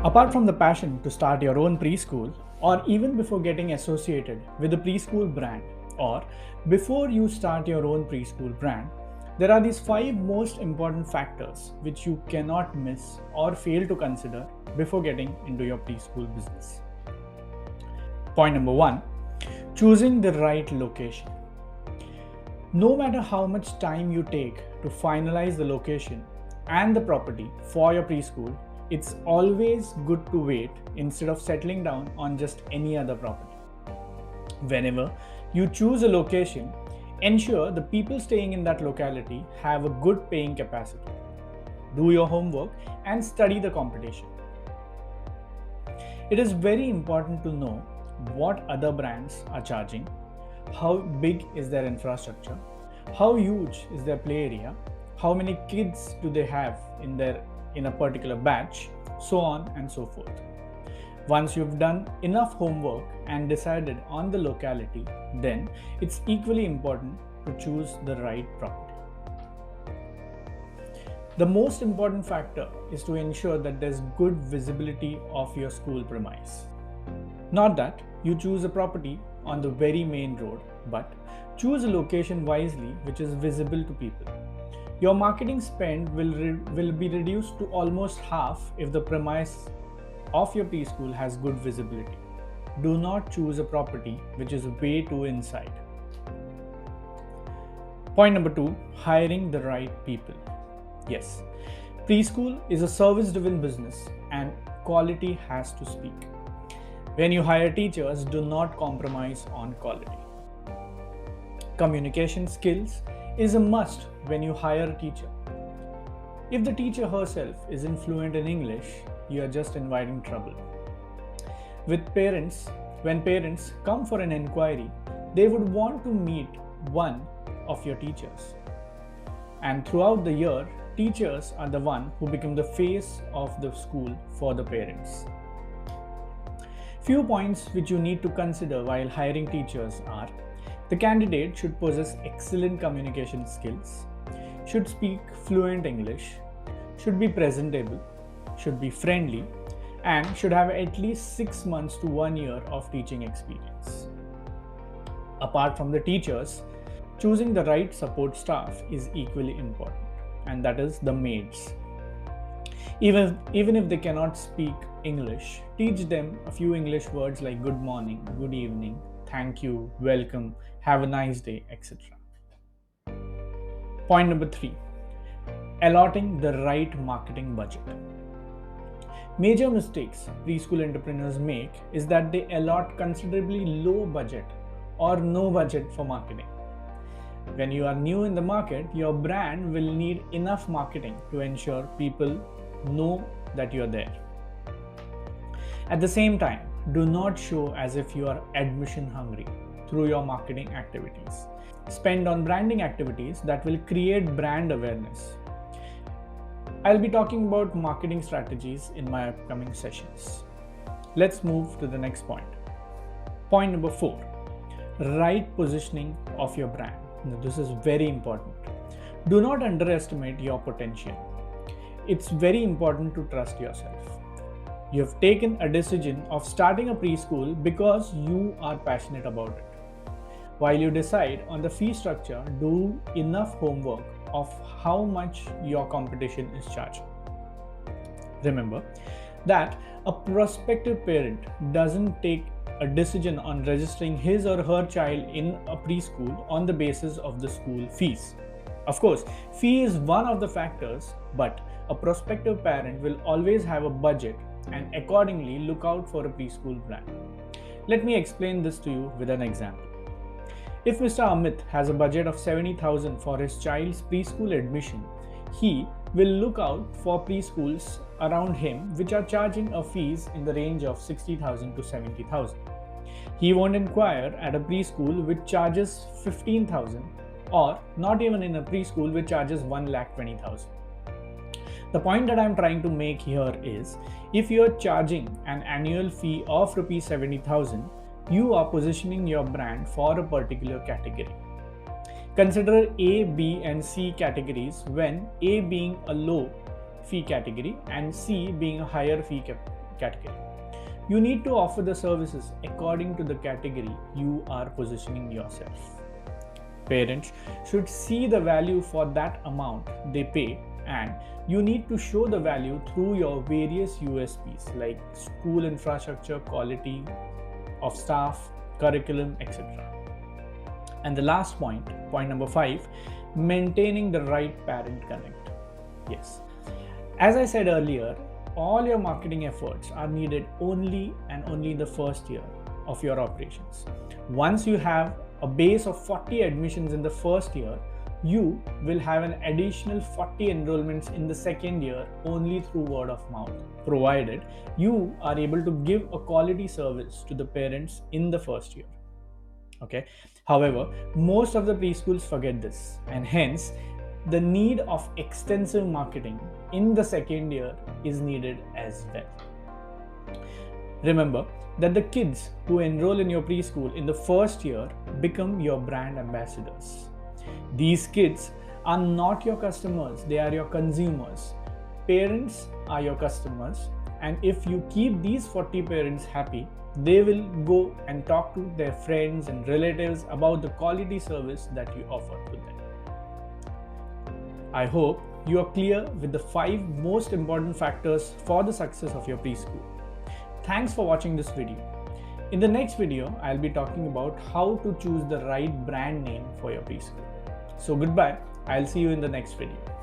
Apart from the passion to start your own preschool, or even before getting associated with a preschool brand, or before you start your own preschool brand, there are these 5 most important factors which you cannot miss or fail to consider before getting into your preschool business. Point number 1, choosing the right location. No matter how much time you take to finalize the location and the property for your preschool, it's always good to wait instead of settling down on just any other property. Whenever you choose a location, ensure the people staying in that locality have a good paying capacity. Do your homework and study the competition. It is very important to know what other brands are charging, how big is their infrastructure, how huge is their play area, how many kids do they have in a particular batch, so on and so forth. Once you've done enough homework and decided on the locality, then it's equally important to choose the right property. The most important factor is to ensure that there's good visibility of your school premise. Not that you choose a property on the very main road, but choose a location wisely which is visible to people. Your marketing spend will be reduced to almost half if the premise of your preschool has good visibility. Do not choose a property which is way too inside. Point number 2, hiring the right people. Yes, preschool is a service-driven business and quality has to speak. When you hire teachers, do not compromise on quality. Communication skills is a must when you hire a teacher. If the teacher herself isn't fluent in English, you are just inviting trouble. When parents come for an inquiry, they would want to meet one of your teachers. And throughout the year, teachers are the one who become the face of the school for the parents. Few points which you need to consider while hiring teachers are: the candidate should possess excellent communication skills, should speak fluent English, should be presentable, should be friendly, and should have at least 6 months to 1 year of teaching experience. Apart from the teachers, choosing the right support staff is equally important, and that is the maids. Even if they cannot speak English, teach them a few English words like good morning, good evening, thank you, welcome, have a nice day, etc. Point number 3, allotting the right marketing budget. Major mistakes preschool entrepreneurs make is that they allot considerably low budget or no budget for marketing. When you are new in the market, your brand will need enough marketing to ensure people know that you are there. At the same time, do not show as if you are admission hungry through your marketing activities. Spend on branding activities that will create brand awareness. I'll be talking about marketing strategies in my upcoming sessions. Let's move to the next point. Point number 4, right positioning of your brand. Now, this is very important. Do not underestimate your potential. It's very important to trust yourself. You have taken a decision of starting a preschool because you are passionate about it. While you decide on the fee structure, do enough homework of how much your competition is charging. Remember that a prospective parent doesn't take a decision on registering his or her child in a preschool on the basis of the school fees. Of course, fee is one of the factors, but a prospective parent will always have a budget and accordingly look out for a preschool brand. Let me explain this to you with an example. If Mr. Amit has a budget of 70,000 for his child's preschool admission, he will look out for preschools around him which are charging a fees in the range of 60,000 to 70,000. He won't inquire at a preschool which charges 15,000 or not even in a preschool which charges 1,20,000. The point that I am trying to make here is, if you are charging an annual fee of rupees 70,000, you are positioning your brand for a particular category. Consider A, B and C categories, when A being a low fee category and C being a higher fee category. You need to offer the services according to the category you are positioning yourself. Parents should see the value for that amount they pay, and you need to show the value through your various USPs like school infrastructure, quality of staff, curriculum, etc. And the last point number 5, maintaining the right parent connect. Yes, as I said earlier, all your marketing efforts are needed only and only in the first year of your operations. Once you have a base of 40 admissions in the first year, you will have an additional 40 enrollments in the second year only through word of mouth, provided you are able to give a quality service to the parents in the first year. Okay. However, most of the preschools forget this, and hence the need of extensive marketing in the second year is needed as well. Remember that the kids who enroll in your preschool in the first year become your brand ambassadors. These kids are not your customers, they are your consumers. Parents are your customers, and if you keep these 40 parents happy, they will go and talk to their friends and relatives about the quality service that you offer to them. I hope you are clear with the 5 most important factors for the success of your preschool. Thanks for watching this video. In the next video, I'll be talking about how to choose the right brand name for your preschool. So goodbye, I'll see you in the next video.